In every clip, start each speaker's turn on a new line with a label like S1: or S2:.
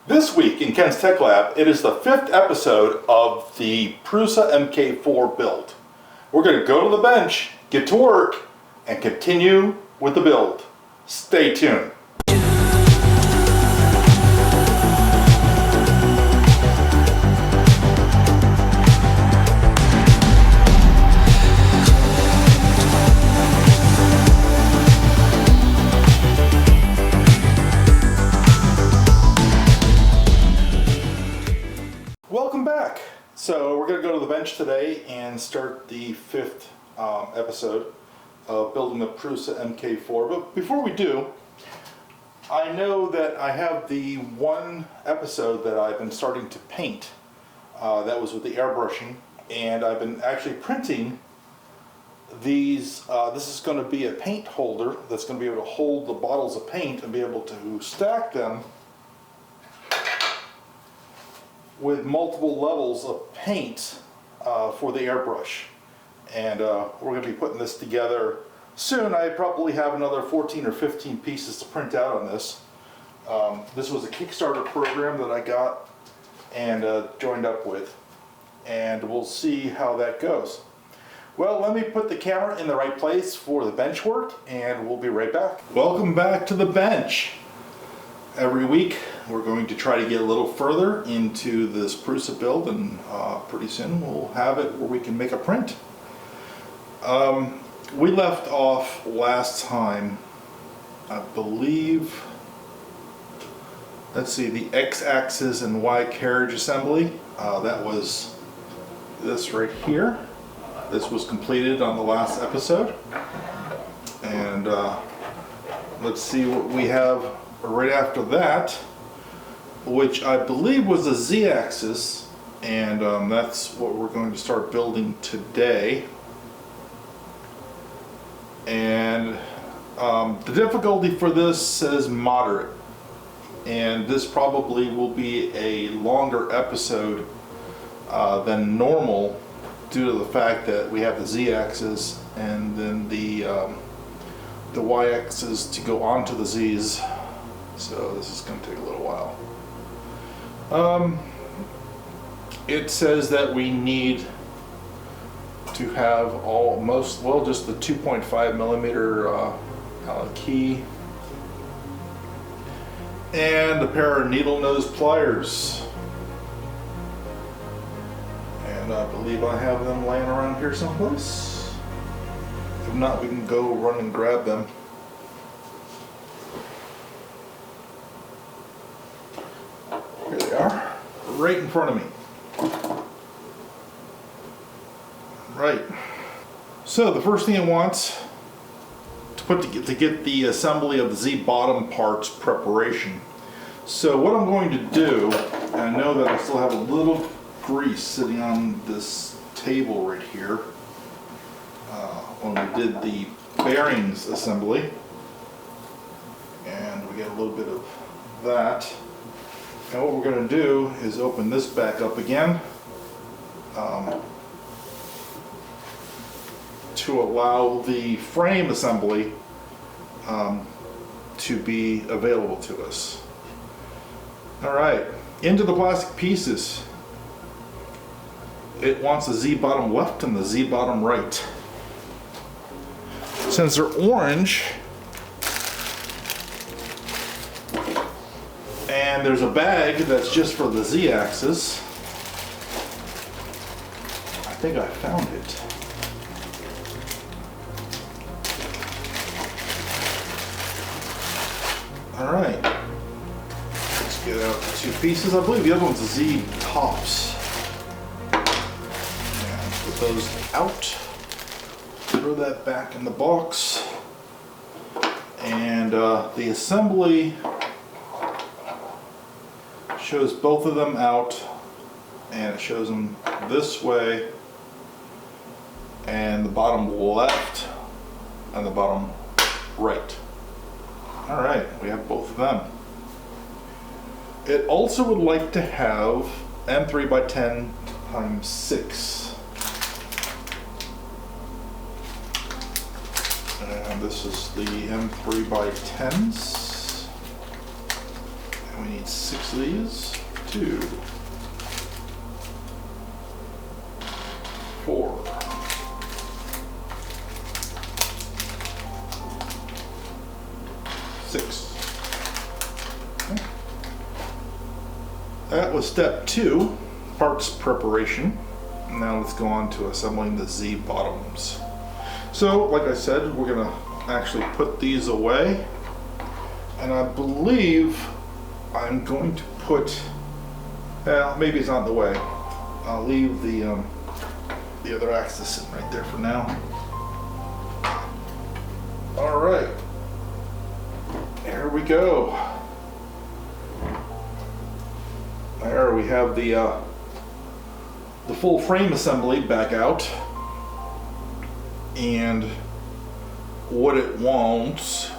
S1: This week in Ken's Tech Lab, it is the 5th episode of the PRUSA MK4 build. We're going to go to the bench, get to work, and continue with the build. Stay tuned. Welcome back. So we're going to go to the bench today and start the 5th episode of building the PRUSA MK4. But before we do, I know that I have the one episode that I've been starting to paint. That was with the airbrushing, and I've been actually printing these. This is going to be a paint holder that's going to be able to hold the bottles of paint and be able to stack them with multiple levels of paint for the airbrush. And we're going to be putting this together soon. I probably have another 14 or 15 pieces to print out on this. This was a Kickstarter program that I got and joined up with, and we'll see how that goes. Well, let me put the camera in the right place for the bench work, and we'll be right back. Welcome back to the bench. Every week we're going to try to get a little further into this PRUSA build, and pretty soon we'll have it where we can make a print. We left off last time, I believe, let's see, the X-axis and Y carriage assembly. That was this right here. This was completed on the last episode, and let's see what we have right after that, which I believe was the Z-axis, and that's what we're going to start building today. And the difficulty for this says moderate, and this probably will be a longer episode than normal due to the fact that we have the Z-axis and then the Y-axis to go onto the Z's. So this is going to take a little while. It says that we need to have just the 2.5 millimeter Allen key and a pair of needle nose pliers. And I believe I have them laying around here someplace. If not, we can go run and grab them. Here they are, right in front of me. Right. So the first thing it wants to get the assembly of the Z bottom parts preparation. So what I'm going to do, and I know that I still have a little grease sitting on this table right here when we did the bearings assembly, and we get a little bit of that. And what we're going to do is open this back up again to allow the frame assembly to be available to us. Alright, into the plastic pieces. It wants a Z bottom left and the Z bottom right. Since they're orange, and there's a bag that's just for the Z-axis. I think I found it. Alright. Let's get out the two pieces. I believe the other one's the Z tops. And put those out. Throw that back in the box. And the assembly shows both of them out, and it shows them this way, and the bottom left and the bottom right. Alright, we have both of them. It also would like to have M3x10 x 6. And this is the M3x10s. And we need 6 of these. 2, 4. Okay. That was step 2, parts preparation. Now let's go on to assembling the Z bottoms. So, like I said, we're gonna actually put these away, and I believe I'm going to put, well, maybe it's not in the way. I'll leave the other axis sitting right there for now. All right, there we go. There we have the full frame assembly back out, and what it wants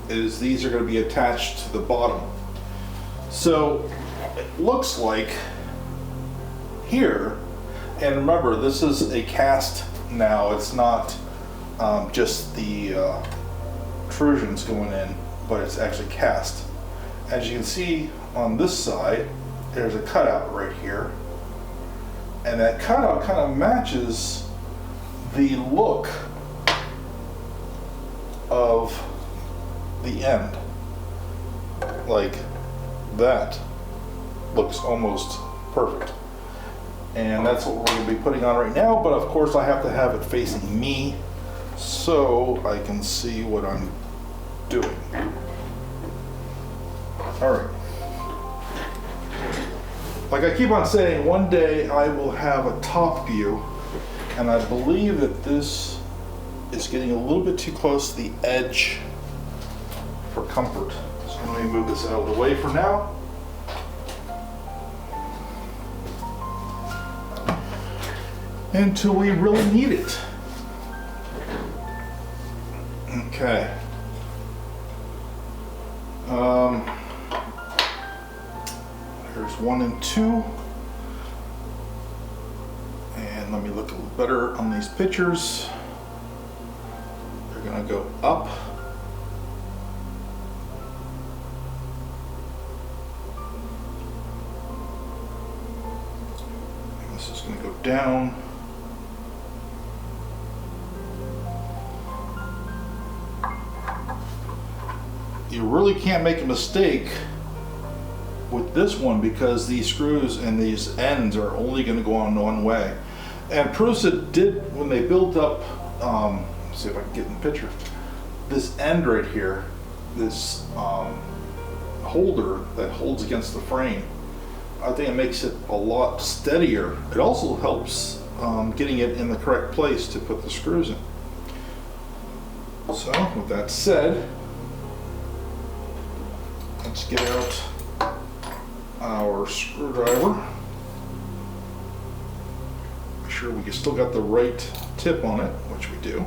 S1: is these are going to be attached to the bottom. So it looks like here, and remember this is a cast now, it's not just the protrusions going in, but it's actually cast. As you can see on this side, there's a cutout right here, and that cutout kind of matches the look of the end. Like that looks almost perfect, and that's what we're going to be putting on right now. But of course I have to have it facing me so I can see what I'm doing. All right. Like I keep on saying, one day I will have a top view, and I believe that this is getting a little bit too close to the edge for comfort. So let me move this out of the way for now. Until we really need it. Okay. There's 1 and 2. And let me look a little better on these pictures. They're gonna go up. And this is gonna go down. You really can't make a mistake with this one because these screws and these ends are only going to go on one way. And PRUSA did, when they built up, let's see if I can get in the picture, this end right here, this holder that holds against the frame, I think it makes it a lot steadier. It also helps getting it in the correct place to put the screws in. So with that said, let's get out our screwdriver. Make sure we still got the right tip on it, which we do.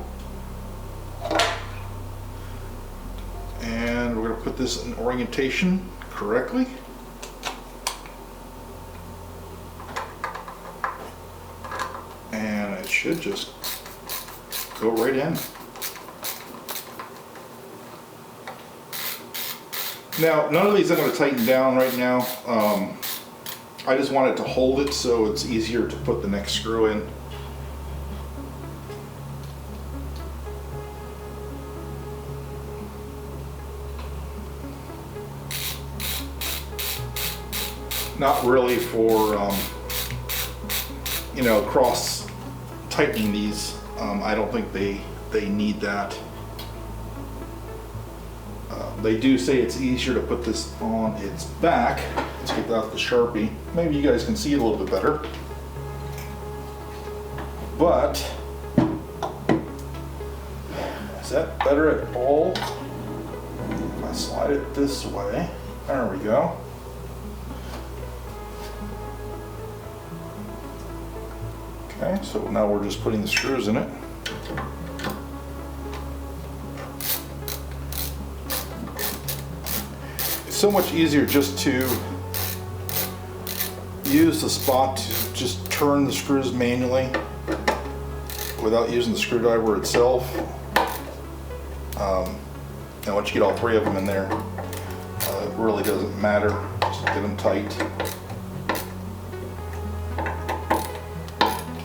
S1: And we're going to put this in orientation correctly. And it should just go right in. Now, none of these I'm going to tighten down right now. I just want it to hold it so it's easier to put the next screw in. Not really for, you know, cross tightening these. I don't think they need that. They do say it's easier to put this on its back. Let's get out the Sharpie. Maybe you guys can see it a little bit better. But, is that better at all? If I slide it this way, there we go. Okay, so now we're just putting the screws in it. So much easier just to use the spot to just turn the screws manually without using the screwdriver itself. And once you get all 3 of them in there, really doesn't matter. Just get them tight.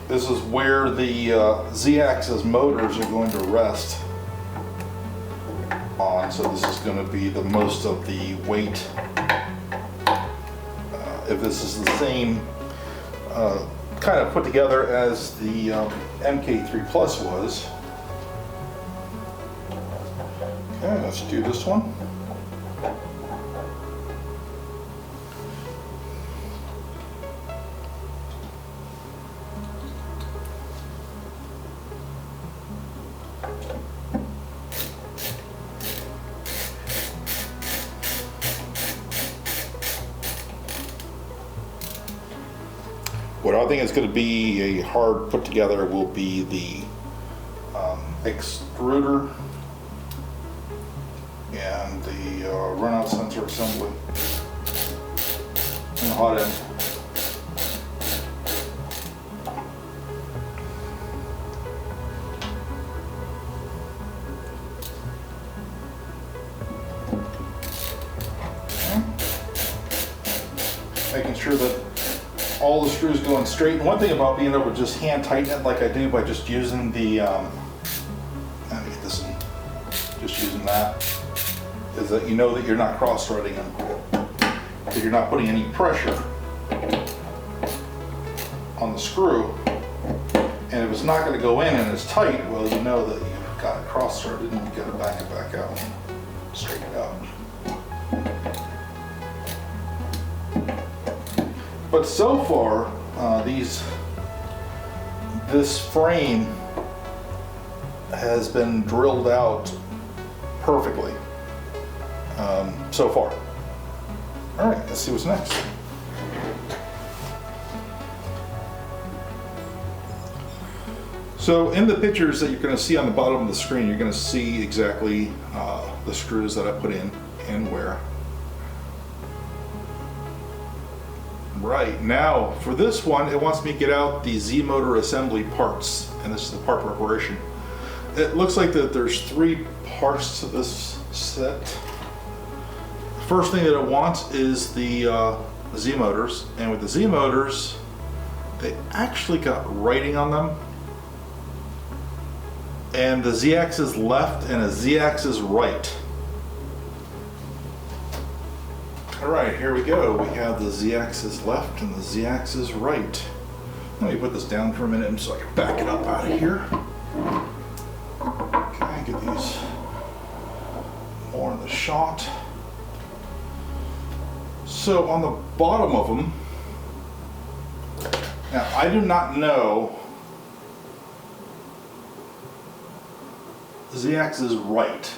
S1: This is where the Z-axis motors are going to rest on, so this is going to be the most of the weight. If this is the same kind of put together as the MK3 Plus was. Okay, let's do this one. What I think is going to be a hard put together will be the extruder and the runout sensor assembly and the hot end. Okay. Making sure that all the screws going straight. And one thing about being able to just hand tighten it like I do by just using the, let me get this in, just using that, is that you know that you're not cross-threading them, that you're not putting any pressure on the screw. And if it's not going to go in and it's tight, well, you know that you've got it cross-threaded and you've got to bang it back out, straighten it out. But so far, this frame has been drilled out perfectly so far. All right, let's see what's next. So in the pictures that you're going to see on the bottom of the screen, you're going to see exactly the screws that I put in and where. Right, now for this one, it wants me to get out the Z motor assembly parts, and this is the part preparation. It looks like that there's 3 parts to this set. First thing that it wants is the Z motors, and with the Z motors, they actually got writing on them, and the Z-axis left and a Z-axis right. Alright, here we go. We have the Z-axis left and the Z-axis right. Let me put this down for a minute so I can back it up out of here. Okay, get these more in the shot. So on the bottom of them, now I do not know Z-axis right.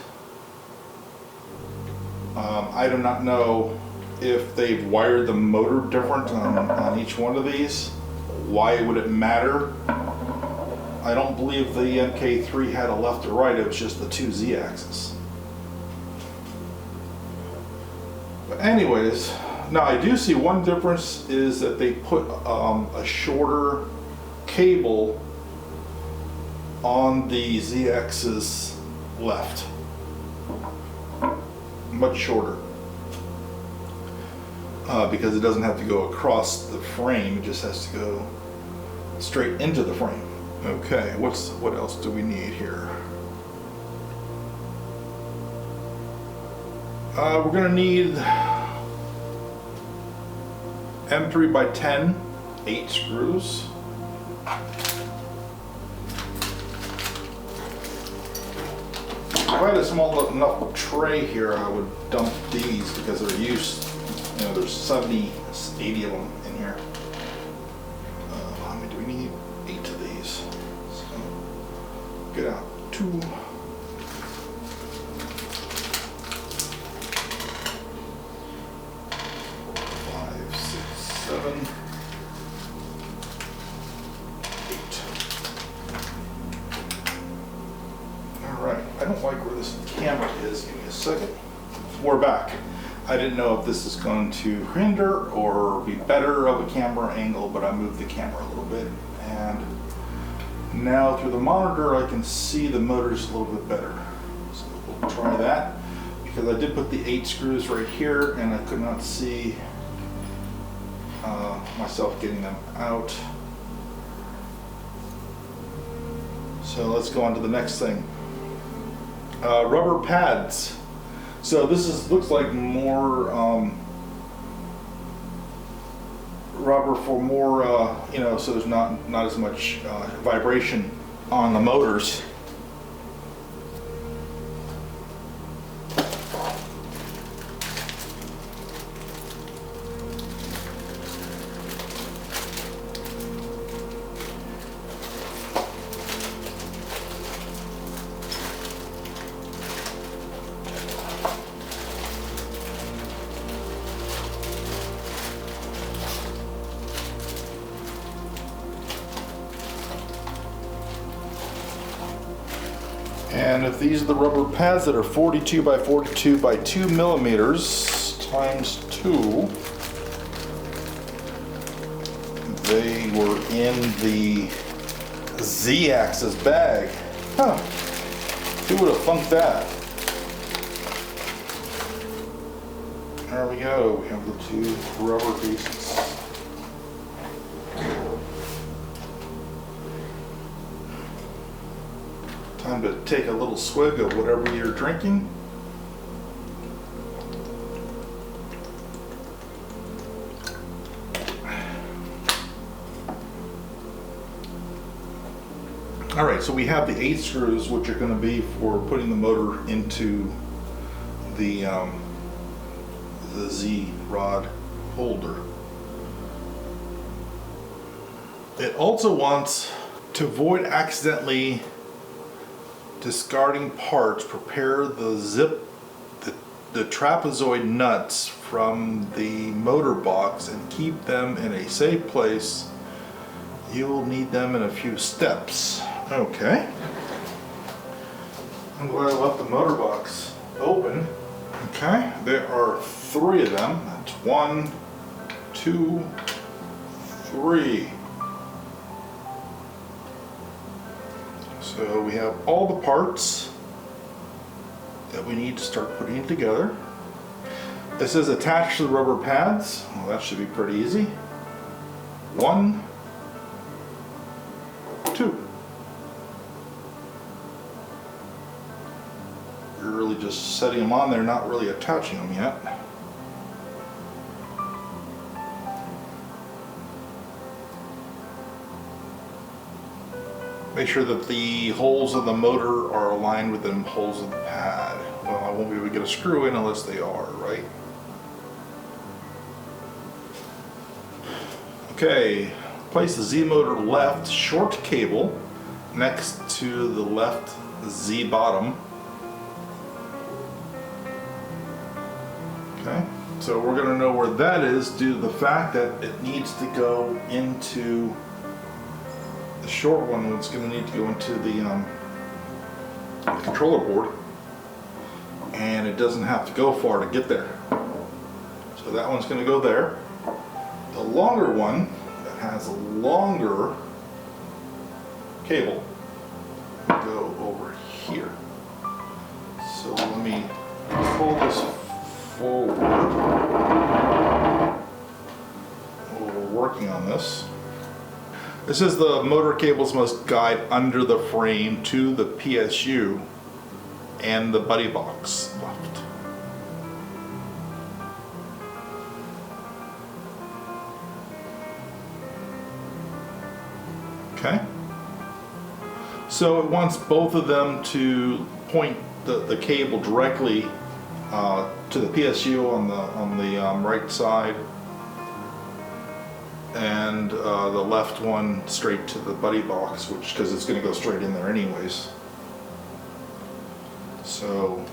S1: I do not know if they've wired the motor different on each one of these. Why would it matter? I don't believe the MK3 had a left or right, it was just the 2 Z-axis. But anyways, now I do see one difference is that they put a shorter cable on the Z-axis left. Much shorter. Because it doesn't have to go across the frame, it just has to go straight into the frame. Okay, what else do we need here? We're gonna need M3 by 10, 8 screws. If I had a small enough tray here, I would dump these because they're used. You know, there's 70, 80 of them in here. How many do we need? 8 of these. So, get out 2. 5, 6, 7, 8. All right, I don't like where this camera is. Give me a second. We're back. I didn't know if this is going to hinder or be better of a camera angle, but I moved the camera a little bit, and now through the monitor I can see the motors a little bit better. So we'll try that. because I did put the 8 screws right here and I could not see myself getting them out. So let's go on to the next thing. Rubber pads. So this looks like more rubber for more, so there's not as much vibration on the motors. And if these are the rubber pads that are 42 by 42 by 2 millimeters times 2, they were in the Z-axis bag. Huh. Who would have funked that? There we go. We have the 2 rubber pieces. Time to take a little swig of whatever you're drinking. All right, so we have the 8 screws, which are going to be for putting the motor into the Z rod holder. It also wants to avoid accidentally discarding parts, prepare the trapezoid nuts from the motor box and keep them in a safe place. You will need them in a few steps. Okay. I'm glad I left the motor box open. Okay, there are 3 of them. That's 1, 2, 3. So we have all the parts that we need to start putting together. It says attach to the rubber pads. Well, that should be pretty easy. 1, 2. You're really just setting them on there, not really attaching them yet. Make sure that the holes of the motor are aligned with the holes of the pad. Well, I won't be able to get a screw in unless they are, right? Okay, place the Z motor left short cable next to the left Z bottom. Okay, so we're going to know where that is due to the fact that it needs to go into the short one. It's going to need to go into the controller board, and it doesn't have to go far to get there. So that one's going to go there. The longer one that has a longer cable will go over here. So let me pull this forward while we're working on this. It says the motor cables must guide under the frame to the PSU and the buddy box left. Okay. So it wants both of them to point the cable directly to the PSU on the right side, and the left one straight to the buddy box, which because it's going to go straight in there anyways. So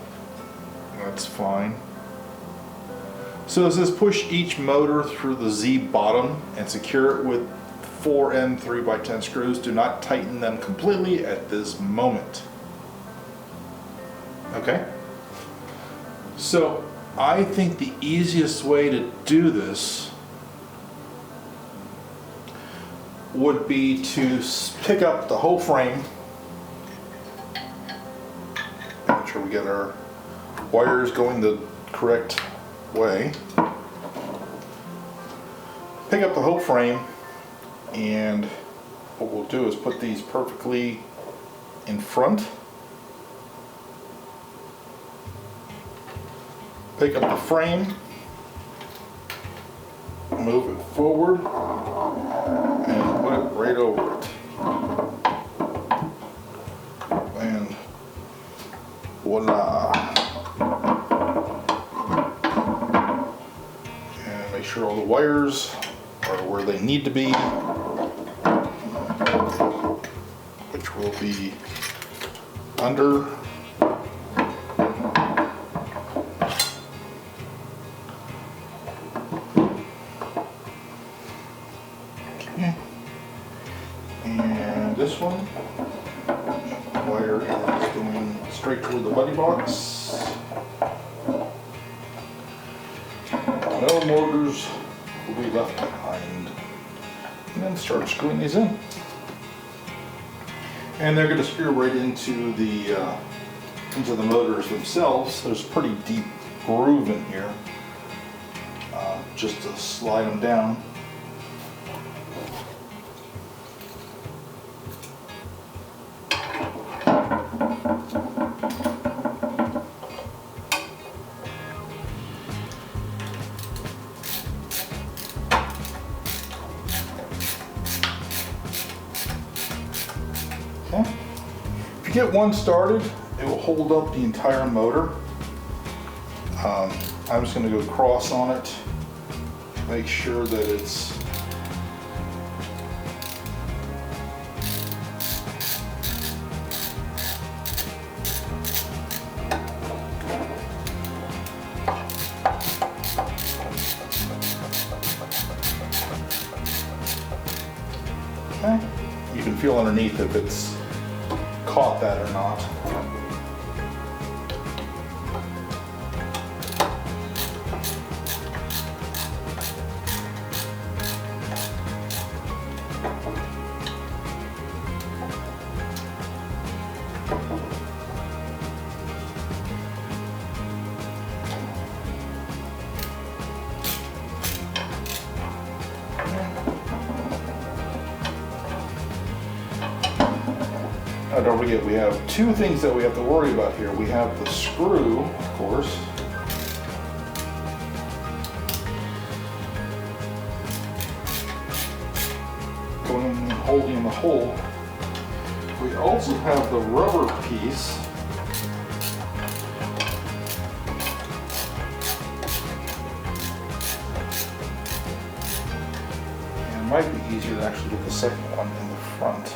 S1: that's fine. So it says push each motor through the Z bottom and secure it with 4N 3x10 screws. Do not tighten them completely at this moment. Okay. So I think the easiest way to do this would be to pick up the whole frame. Make sure we get our wires going the correct way. Pick up the whole frame, and what we'll do is put these perfectly in front. Pick up the frame, move it forward, and put it right over it. And voila. And make sure all the wires are where they need to be, which will be under. Okay. And this one, wire is going straight toward the buddy box. No motors will be left behind. And then start screwing these in. And they're going to screw right into the motors themselves. There's a pretty deep groove in here, just to slide them down. Okay. If you get one started, it will hold up the entire motor. I'm just going to go across on it, make sure that it's okay. You can feel underneath if it's caught that or not. Don't forget, we have two things that we have to worry about here. We have the screw, of course. Going and holding in the hole. We also have the rubber piece. And it might be easier to actually get the second one in the front.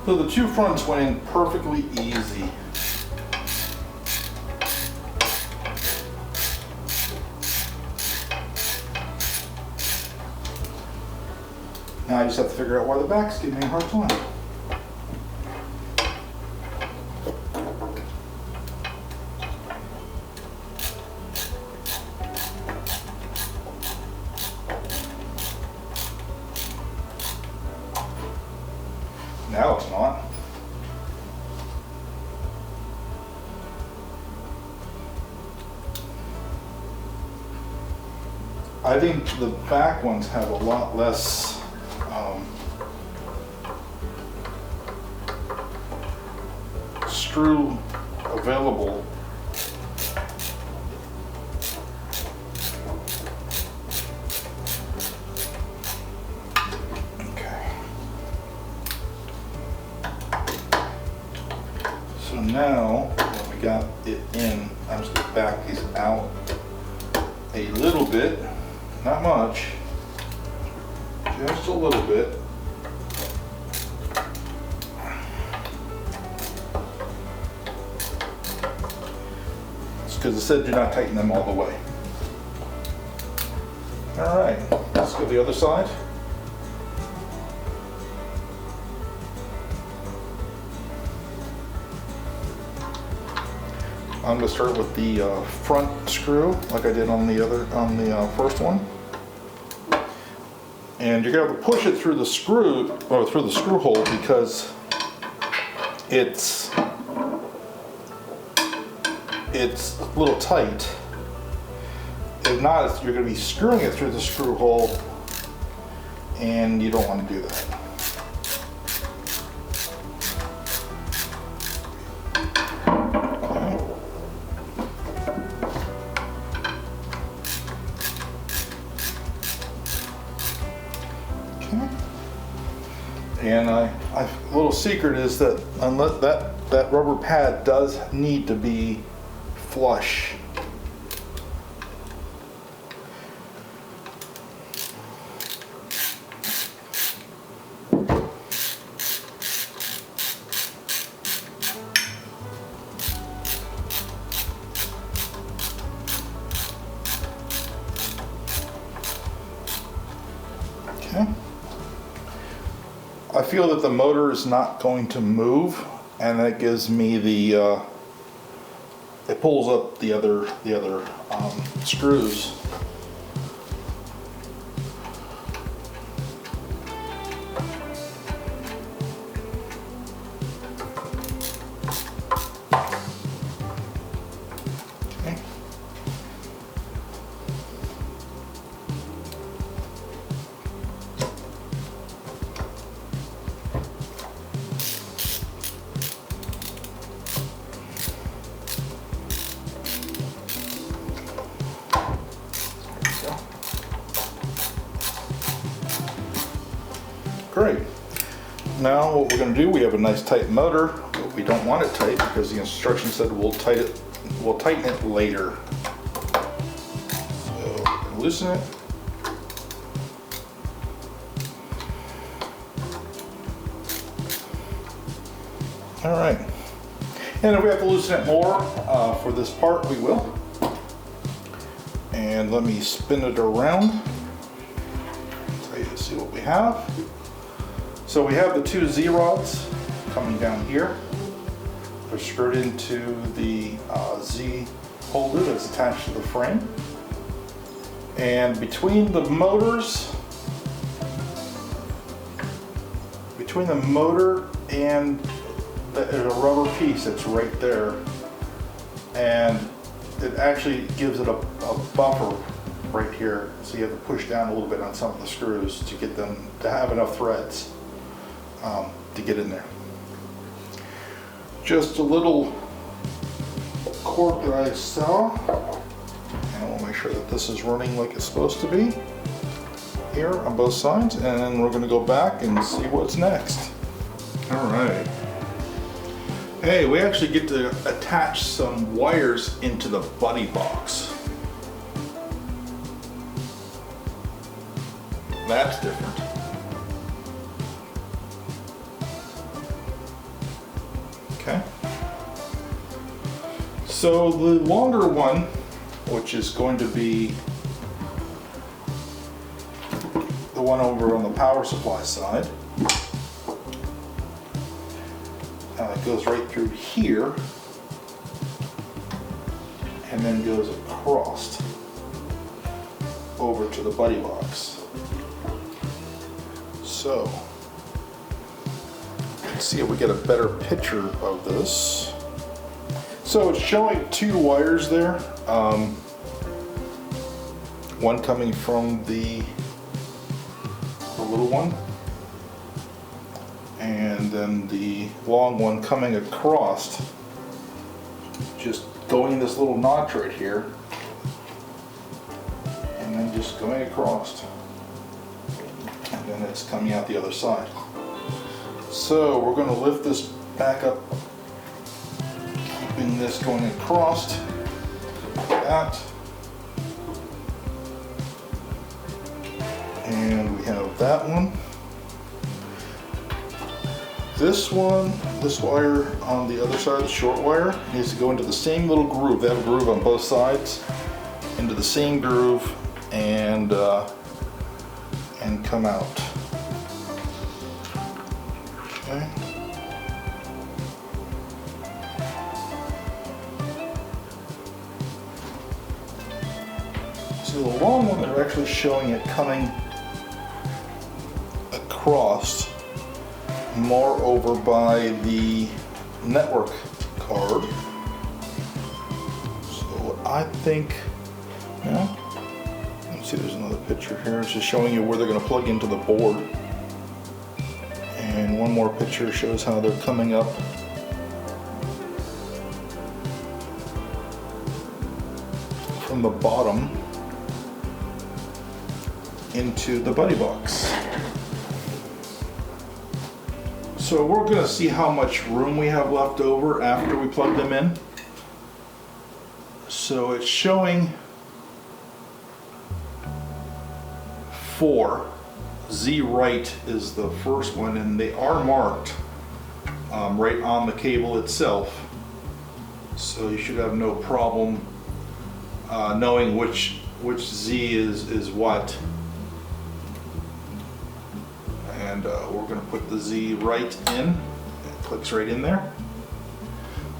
S1: So the two fronts went in perfectly easy. Now I just have to figure out why the back's giving me a hard time. Now it's not. I think the back ones have a lot less screw available. So now that we got it in, I'm just going to back these out a little bit, not much, just a little bit. It's because it said do not tighten them all the way. All right, let's go to the other side. I'm going to start with the front screw, like I did on the first one. And you're going to have to push it through the screw, or through the screw hole, because it's a little tight. If not, you're going to be screwing it through the screw hole, and you don't want to do that. And a little secret is that unless that rubber pad does need to be flush. Okay. I feel that the motor is not going to move, and that gives me the it pulls up the other screws. Okay. Great. Now what we're going to do, we have a nice tight motor, but we don't want it tight because the instructions said we'll tighten it later. So we're going to loosen it. All right. And if we have to loosen it more for this part, we will. And let me spin it around. Tell you to see what we have. So we have the two Z-rods coming down here. They're screwed into the Z holder that's attached to the frame. And between the motor and there's a rubber piece that's right there. And it actually gives it a buffer right here. So you have to push down a little bit on some of the screws to get them to have enough threads to get in there. Just a little cord that I saw, and I want to make sure that this is running like it's supposed to be here on both sides, and then we're going to go back and see what's next. All right. Hey, we actually get to attach some wires into the buddy box. That's different. Okay. So the longer one, which is going to be the one over on the power supply side, goes right through here and then goes across over to the buddy box. So let's see if we get a better picture of this. So it's showing two wires there, one coming from the little one, and then the long one coming across, just going this little notch right here, and then just going across, and then it's coming out the other side. So we're going to lift this back up, keeping this going across, like that, and we have that one. This one, this wire on the other side, the short wire, needs to go into the same little groove. They have a groove on both sides, into the same groove, and come out. Okay. See, the long one, they're actually showing it coming across more over by the network card. So I think, yeah, let's see, there's another picture here. It's just showing you where they're going to plug into the board. And one more picture shows how they're coming up from the bottom into the buddy box. So we're going to see how much room we have left over after we plug them in. So it's showing 4. Z right is the first one, and they are marked right on the cable itself. So you should have no problem knowing which Z is what. And we're going to put the Z right in. It clicks right in there.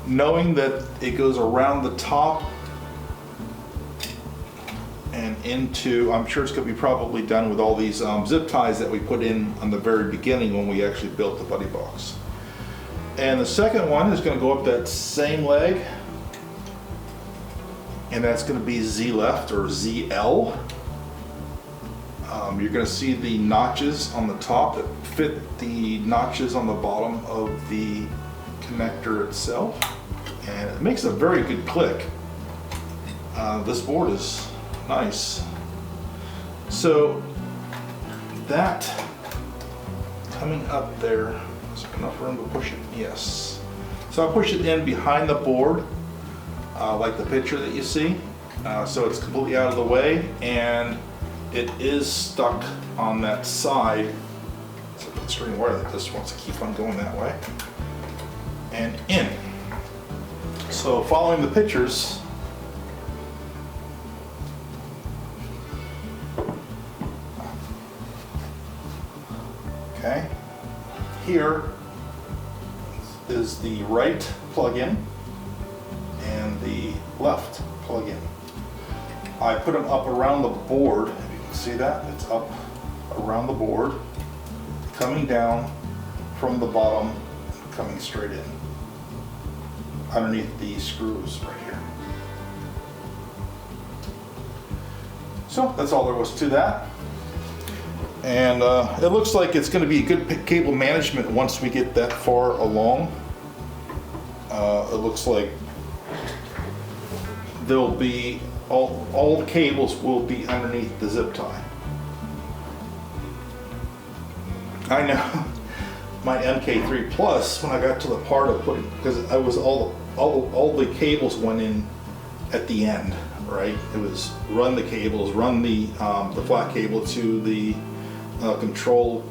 S1: Knowing that it goes around the top and into, I'm sure it's going to be probably done with all these zip ties that we put in on the very beginning when we actually built the buddy box. And the second one is going to go up that same leg, and that's going to be Z left or ZL. You're going to see the notches on the top that fit the notches on the bottom of the connector itself, and it makes a very good click. This board is nice. So that coming up there, is there enough room to push it? Yes. So I push it in behind the board, like the picture that you see. So it's completely out of the way, and it is stuck on that side. So the string wire that just wants to keep on going that way. And in. So following the pictures, okay, here is the right plug-in and the left plug-in. I put them up around the board. If you can see that, it's up around the board, coming down from the bottom, coming straight in underneath the screws right here. So that's all there was to that. And it looks like it's going to be good cable management once we get that far along. It looks like there'll be all the cables will be underneath the zip tie. I know my MK3 Plus, when I got to the part of putting, because I was all the cables went in at the end, right? It was run the cables, run the flat cable to the control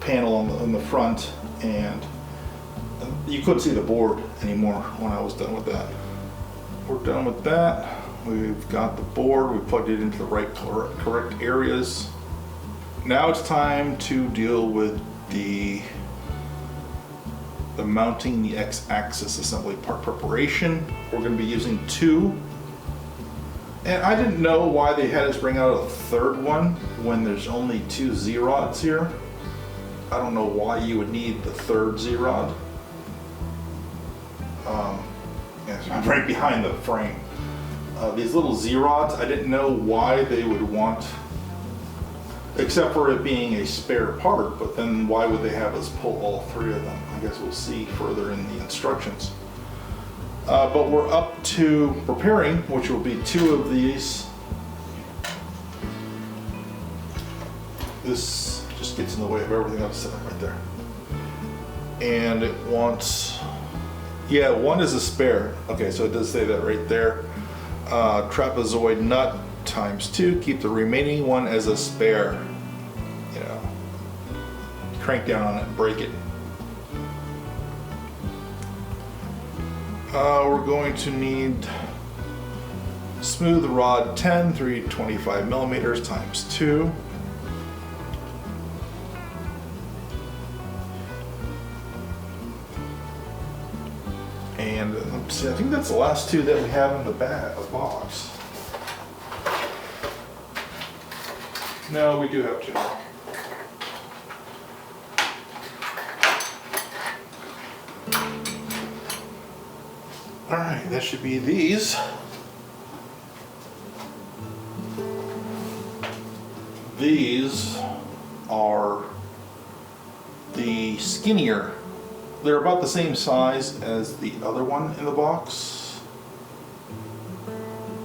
S1: panel on the front, and you couldn't see the board anymore when I was done with that. We're done with that. We've got the board, we plugged it into the right correct areas. Now it's time to deal with the mounting the X-axis assembly part preparation. We're going to be using 2. And I didn't know why they had us bring out a third one when there's only 2 Z-rods here. I don't know why you would need the third Z-rod. Yeah, so I'm right behind the frame. These little Z-rods, I didn't know why they would want, except for it being a spare part, but then why would they have us pull all 3 of them? I guess we'll see further in the instructions. But we're up to preparing, which will be 2 of these. This just gets in the way of everything I've set up right there. And it wants, yeah, 1 is a spare. Okay, so it does say that right there. Trapezoid nut ×2, keep the remaining 1 as a spare. You know, crank down on it, break it. We're going to need smooth rod 10, 325 millimeters ×2. And let's see, I think that's the last 2 that we have in the box. No, we do have two. All right, that should be these. These are the skinnier. They're about the same size as the other one in the box,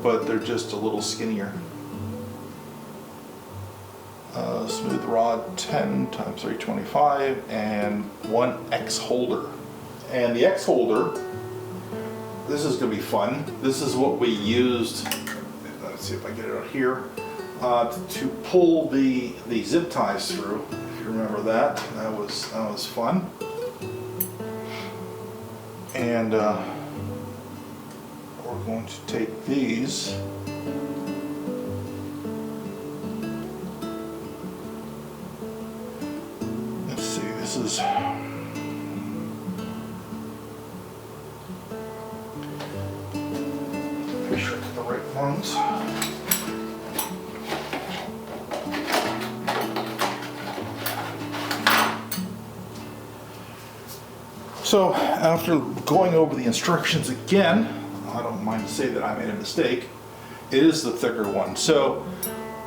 S1: but they're just a little skinnier. Smooth rod 10 times 325 and 1X holder. And the X holder, this is going to be fun. This is what we used, let's see if I get it out here, to pull the zip ties through. If you remember that, that was fun. And we're going to take these. Let's see, this is pretty sure it's the right ones. So after going over the instructions again, I don't mind to say that I made a mistake. It is the thicker one. So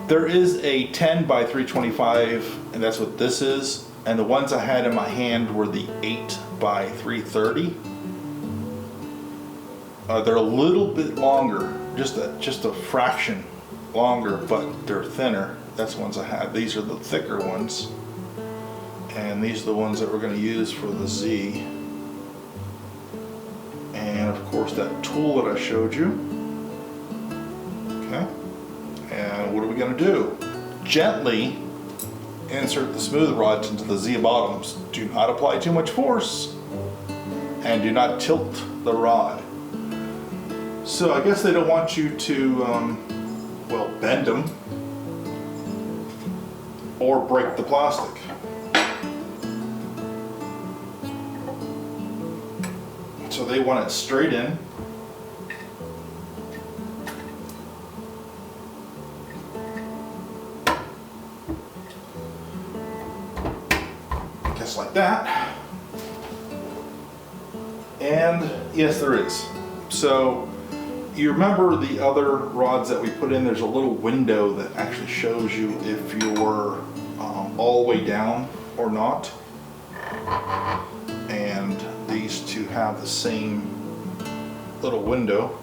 S1: there is a 10 by 325, and that's what this is. And the ones I had in my hand were the 8 by 330. They're a little bit longer, just a fraction longer, but they're thinner. That's the ones I had. These are the thicker ones. And these are the ones that we're going to use for the Z. And of course that tool that I showed you. Okay. And what are we going to do? Gently insert the smooth rods into the Z bottoms. Do not apply too much force and do not tilt the rod. So I guess they don't want you to, well, bend them or break the plastic. So they want it straight in. Just like that. And yes, there is. So you remember the other rods that we put in, there's a little window that actually shows you if you're all the way down or not. And these two have the same little window.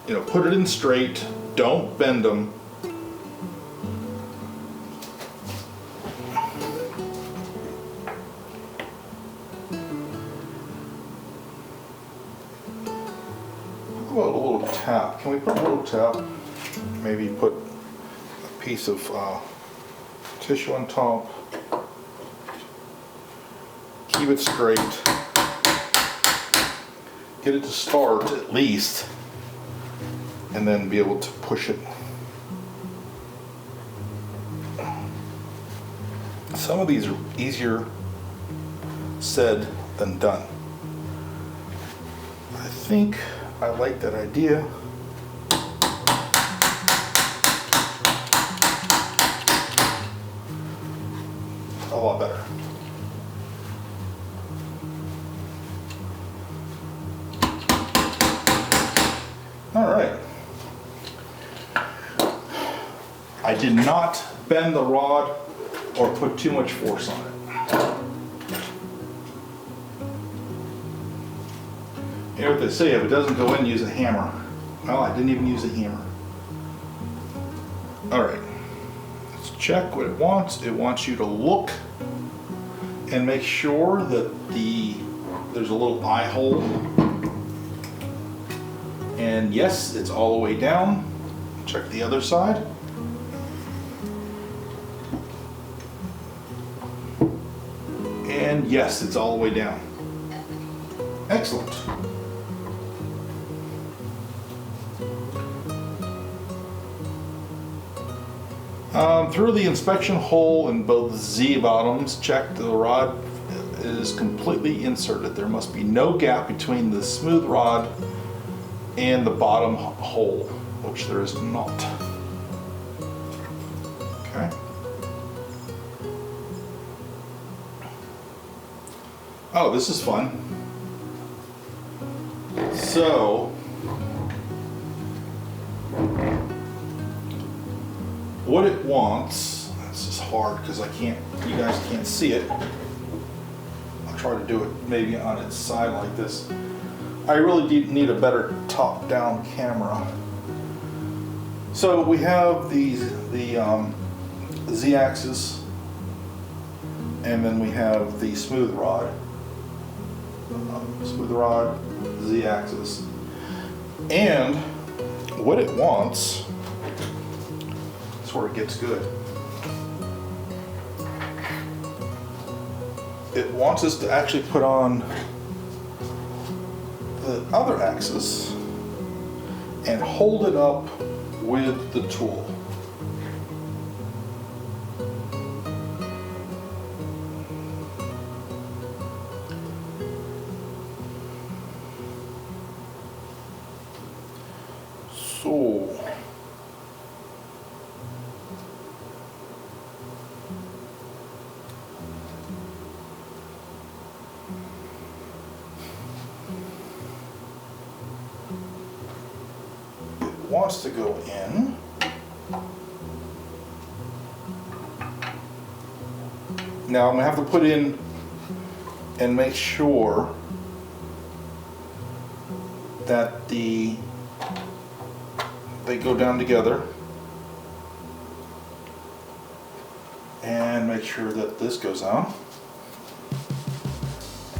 S1: You know, put it in straight, don't bend them. How about a little tap? Can we put a little tap? Maybe put a piece of tissue on top. Keep it straight. Get it to start at least. And then be able to push it. Some of these are easier said than done. I think I like that idea. A lot better. All right. I did not bend the rod or put too much force on it. You know what they say, if it doesn't go in, use a hammer. Well, I didn't even use a hammer. All right, let's check what it wants. It wants you to look and make sure that there's a little eye hole. And yes, it's all the way down. Check the other side. And yes, it's all the way down. Excellent. Through the inspection hole in both Z bottoms, check the rod is completely inserted. There must be no gap between the smooth rod and the bottom hole, which there is not. Okay. Oh, this is fun. So, what it wants, this is hard because you guys can't see it. I'll try to do it maybe on its side like this. I really need a better top-down camera. So we have the Z-axis, and then we have the smooth rod. Smooth rod, Z-axis. And what it wants, that's where it gets good. It wants us to actually put on the other axis and hold it up with the tool. So, it wants to go in. Now I'm going to have to put in and make sure that they go down together, and make sure that this goes on,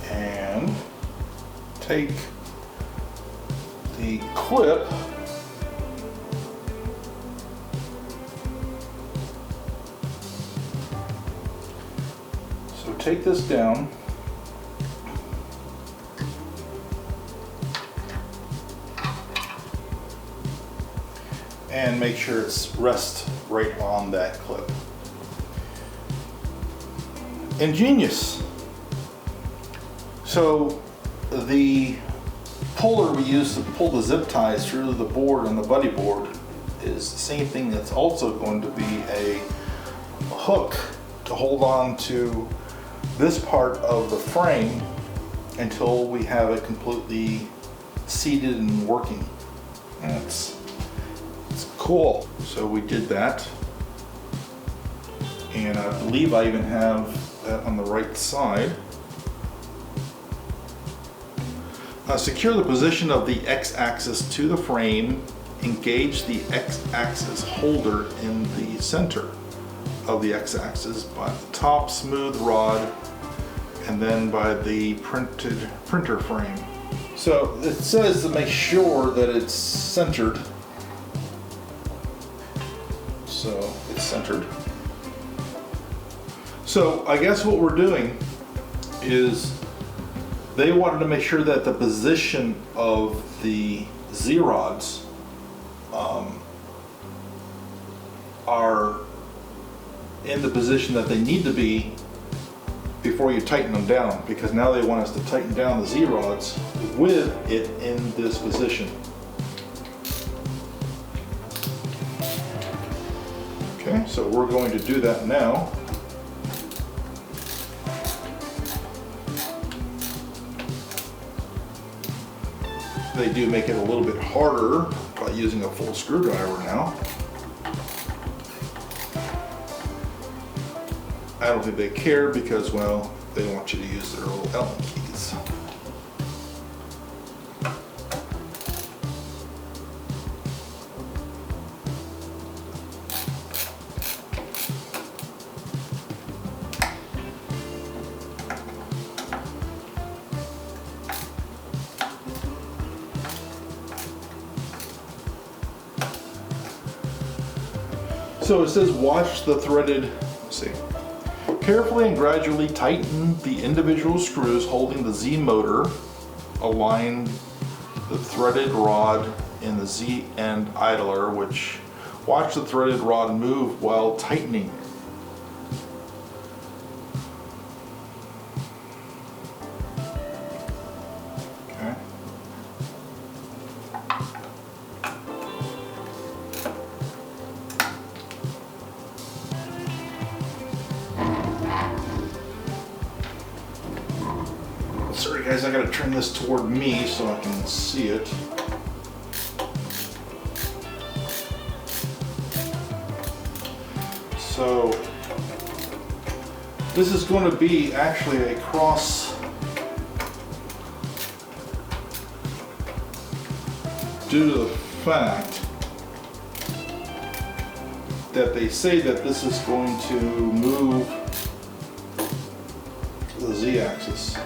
S1: and take the clip take this down, and make sure it's rests right on that clip. Ingenious. So the puller we use to pull the zip ties through the board on the buddy board is the same thing that's also going to be a hook to hold on to this part of the frame until we have it completely seated and working. And it's cool. So we did that, and I believe I even have that on the right side. Secure the position of the X-axis to the frame. Engage the X-axis holder in the center of the X-axis by the top smooth rod and then by the printer frame. So it says to make sure that it's centered. So it's centered. So I guess what we're doing is they wanted to make sure that the position of the Z-rods are in the position that they need to be before you tighten them down, because now they want us to tighten down the Z-rods with it in this position. Okay, so we're going to do that now. They do make it a little bit harder by using a full screwdriver now. I don't think they care because, well, they want you to use their little Allen keys. So it says watch the threaded, let's see. Carefully and gradually tighten the individual screws holding the Z motor. Align the threaded rod in the Z end idler, which watch the threaded rod move while tightening. Sorry guys, I gotta turn this toward me so I can see it. So this is going to be actually a cross due to the fact that they say that this is going to move the z-axis.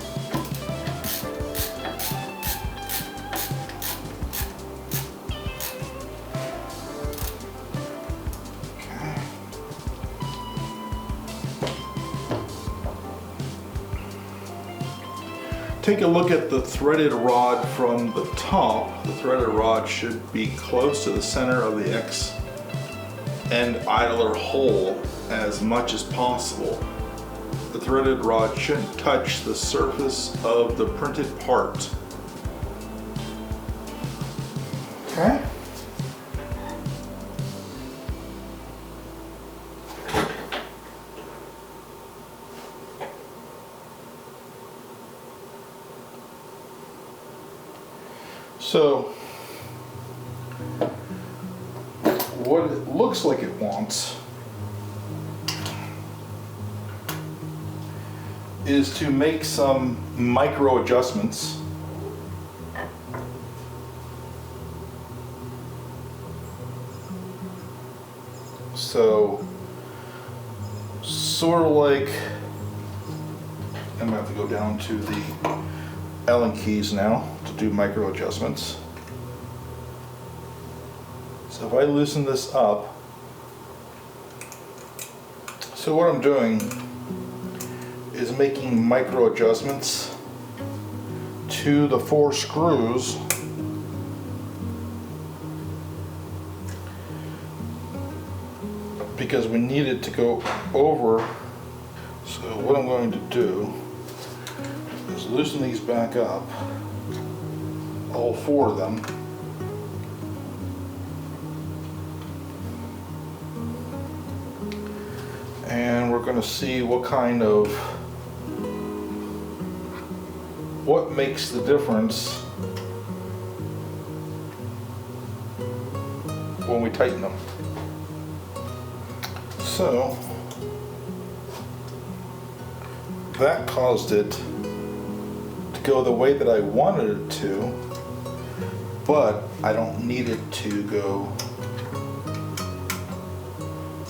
S1: Take a look at the threaded rod from the top. The threaded rod should be close to the center of the X end idler hole as much as possible. The threaded rod shouldn't touch the surface of the printed part. Okay. So, what it looks like it wants is to make some micro adjustments. So, sort of like, I'm gonna have to go down to the Allen keys now to do micro adjustments. So if I loosen this up, so what I'm doing is making micro adjustments to the 4 screws because we need it to go over. So what I'm going to do is loosen these back up, all 4 of them. And we're going to see what makes the difference when we tighten them. So that caused it to go the way that I wanted it to, but I don't need it to go.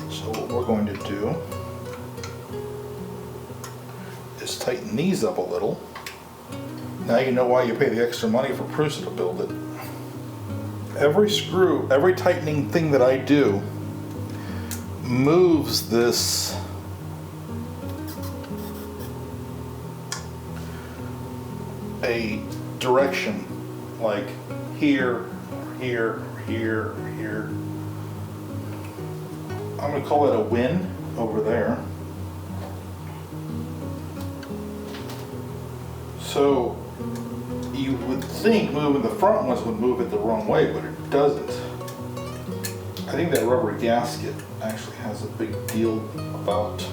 S1: So what we're going to do is tighten these up a little. Now you know why you pay the extra money for PRUSA to build it. Every screw, every tightening thing that I do moves this a direction, like here, here, here, here. I'm going to call it a win over there. So you would think moving the front ones would move it the wrong way, but it doesn't. I think that rubber gasket actually has a big deal about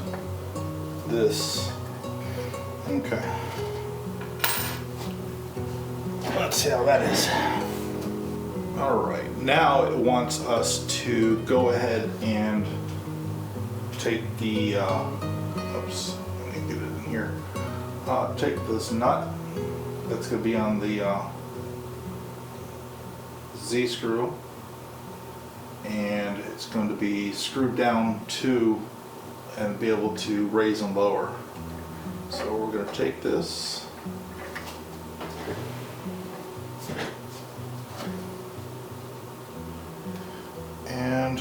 S1: this. Okay. Let's see how that is. All right, now it wants us to go ahead and take the, oops, let me get it in here. Take this nut that's going to be on the Z screw, and it's going to be screwed down to and be able to raise and lower. So we're going to take this and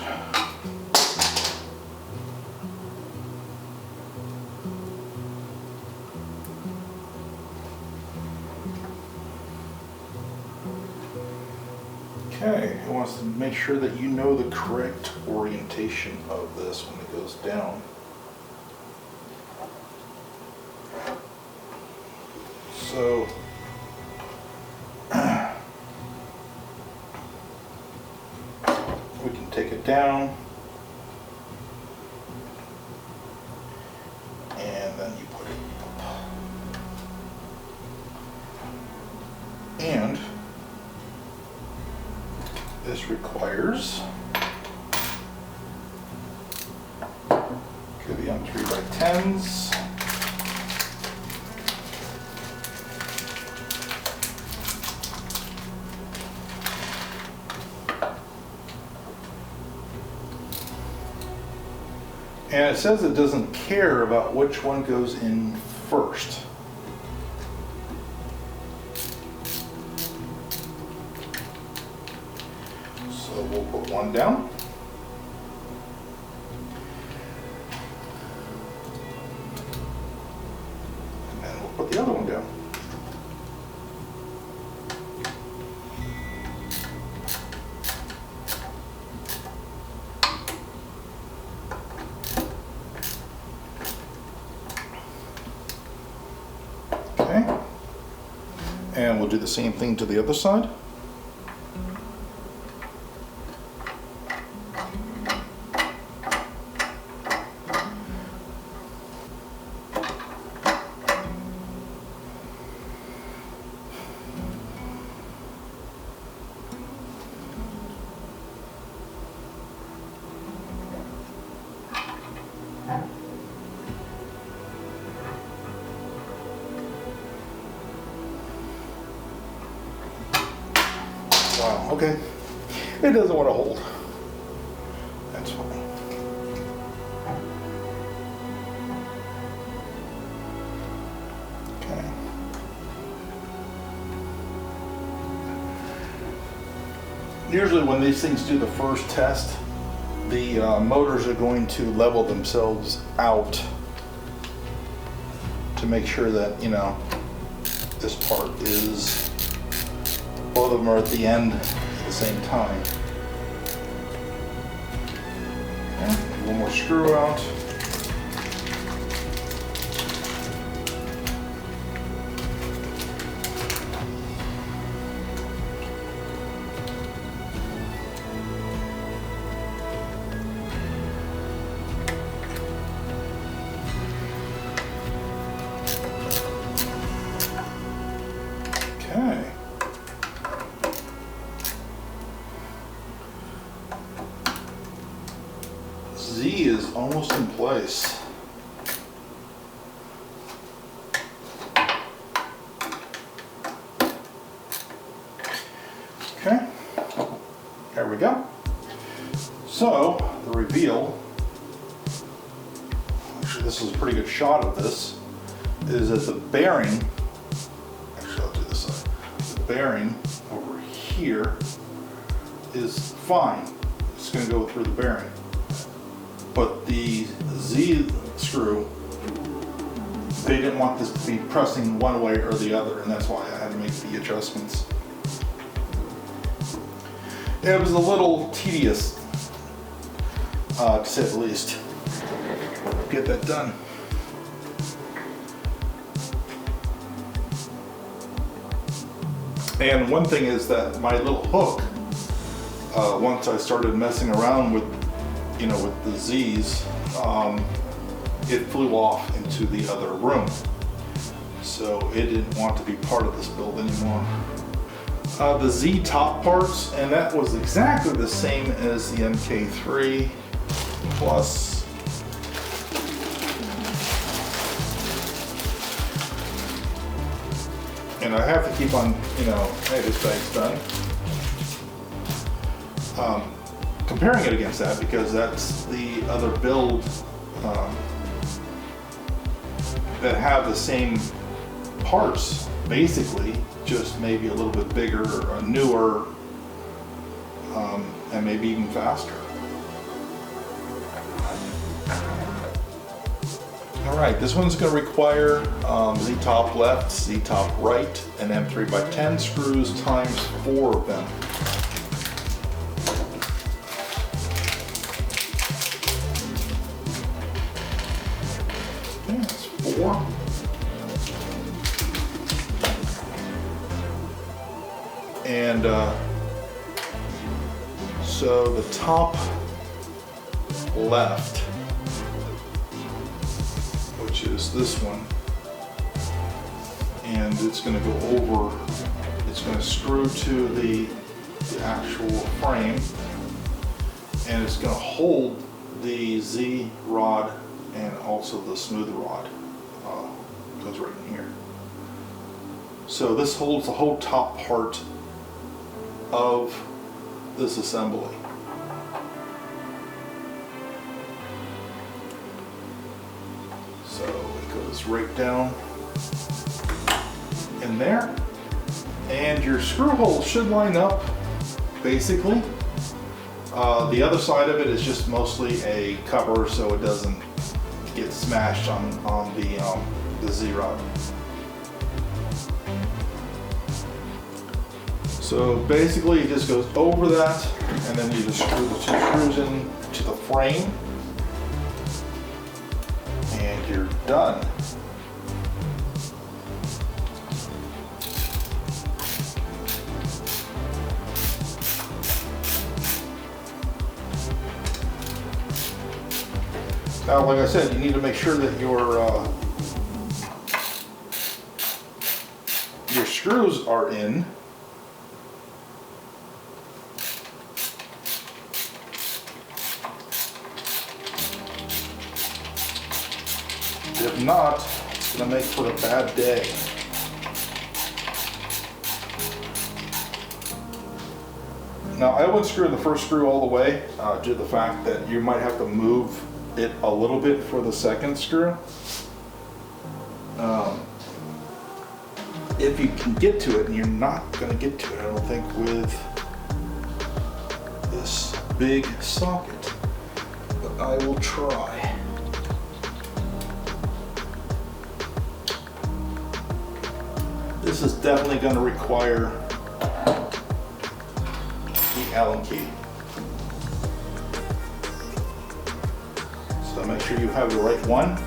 S1: okay, it wants to make sure that you know the correct orientation of this when it goes down. So we can take it down and then you put it up. This requires could be on 3x10s. And it says it doesn't care about which one goes in first. So we'll put one down. And then we'll put the other one down. Okay. And we'll do the same thing to the other side. Wow, okay. It doesn't want to hold. That's fine. Okay. Usually when these things do the first test, the motors are going to level themselves out to make sure that, you know, this part is, both of them are at the end at the same time. Okay, one more screw out. Okay. Z is almost in place. Okay, there we go. So, the reveal, actually this is a pretty good shot of this, is that the bearing, actually I'll do this side, the bearing over here is fine. It's going to go through the bearing. But the Z screw, they didn't want this to be pressing one way or the other, and that's why I had to make the adjustments. It was a little tedious, to say the least, get that done. And one thing is that my little hook, once I started messing around with, you know, with the Z's, it flew off into the other room. So it didn't want to be part of this build anymore. The Z top parts, and that was exactly the same as the MK3 Plus. And I have to keep on, you know, hey, this bag's done. Comparing it against that, because that's the other build that have the same parts, basically, just maybe a little bit bigger, or newer, and maybe even faster. All right, this one's going to require Z top left, Z top right, and then 3x10 screws times 4 of them. Okay, that's 4. And so the top left, which is this one, and it's going to go over, it's going to screw to the the actual frame, and it's going to hold the Z rod and also the smooth rod. Goes right in here. So this holds the whole top part of this assembly. So it goes right down in there, and your screw holes should line up basically. The other side of it is just mostly a cover so it doesn't get smashed on the Z-rod. So basically it just goes over that, and then you just screw the 2 screws in to the frame, and you're done. Now, like I said, you need to make sure that your screws are in. If not, it's going to make for a bad day. Now, I wouldn't screw the first screw all the way due to the fact that you might have to move it a little bit for the second screw. If you can get to it, and you're not going to get to it, I don't think, with this big socket, but I will try. This is definitely going to require the Allen key. So make sure you have the right one.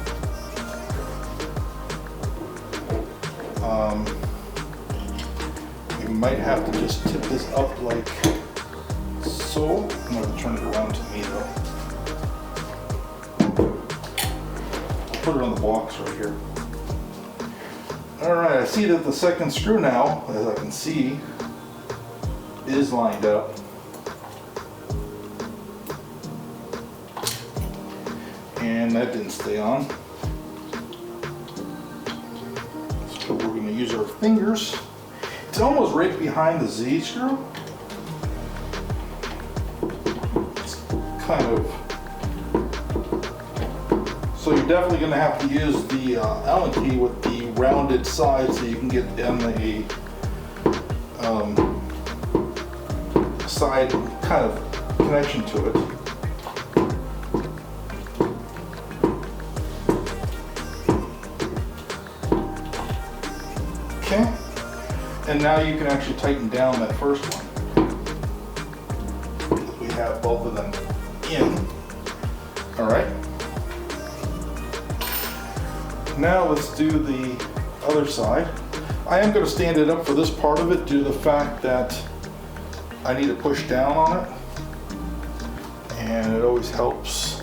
S1: You might have to just tip this up like so. I'm going to turn it around to me though. I'll put it on the box right here. Alright, I see that the second screw now, as I can see, is lined up. And that didn't stay on. So we're going to use our fingers. It's almost right behind the Z screw. It's kind of... So you're definitely going to have to use the Allen key with the rounded side so you can get in the side kind of connection to it. Okay, and now you can actually tighten down that first one. We have both of them in. All right. Now let's do the other side. I am going to stand it up for this part of it due to the fact that I need to push down on it, and it always helps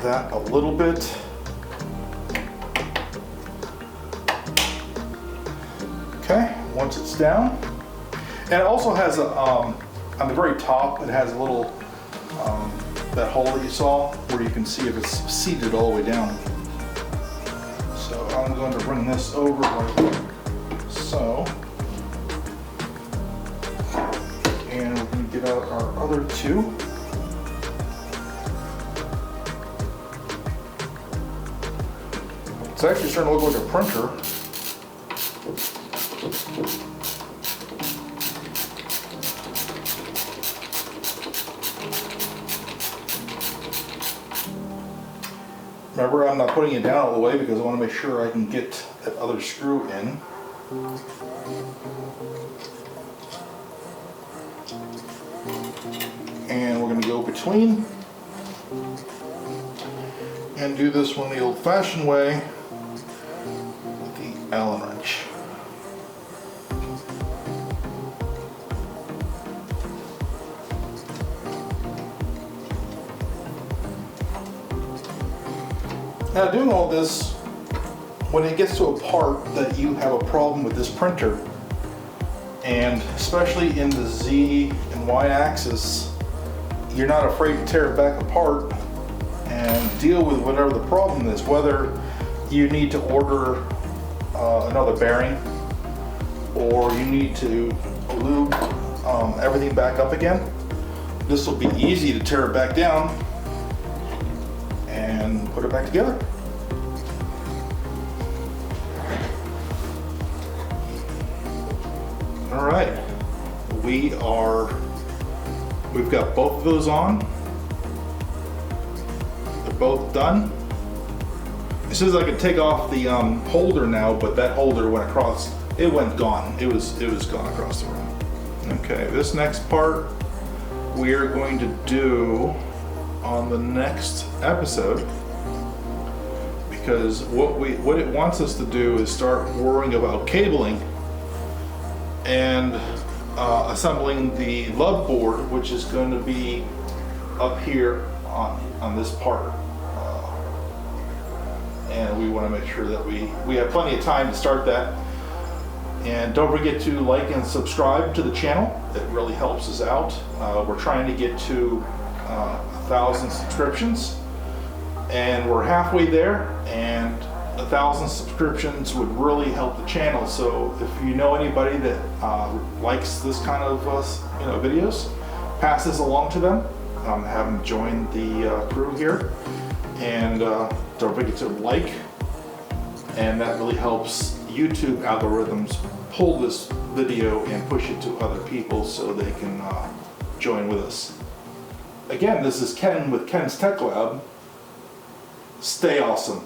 S1: that a little bit. Okay, once it's down, and it also has a on the very top, it has a little that hole that you saw where you can see if it's seated all the way down. So I'm going to bring this over like so, and we're going to get out our other two. It's actually starting to look like a printer. Remember, I'm not putting it down all the way because I want to make sure I can get that other screw in. And we're going to go between and do this one the old-fashioned way with the Allen wrench. Now, doing all this, when it gets to a part that you have a problem with this printer, And especially in the Z and Y axis, you're not afraid to tear it back apart and deal with whatever the problem is, whether you need to order another bearing or you need to lube everything back up again. This will be easy to tear it back down and put it back together. All right, we've got both of those on. They're both done. It says I could take off the holder now, but that holder went across. It went gone. It was gone across the room. Okay, this next part we are going to do on the next episode, because what it wants us to do is start worrying about cabling and assembling the lug board, which is going to be up here on this part. And we want to make sure that we have plenty of time to start that. And don't forget to like and subscribe to the channel. It really helps us out. We're trying to get to 1,000 subscriptions, and we're halfway there, and 1,000 subscriptions would really help the channel. So if you know anybody that likes this kind of videos, pass this along to them. Have them join the crew here, and don't forget to like, and that really helps YouTube algorithms pull this video and push it to other people so they can join with us. Again, this is Ken with Ken's Tech Lab. Stay awesome.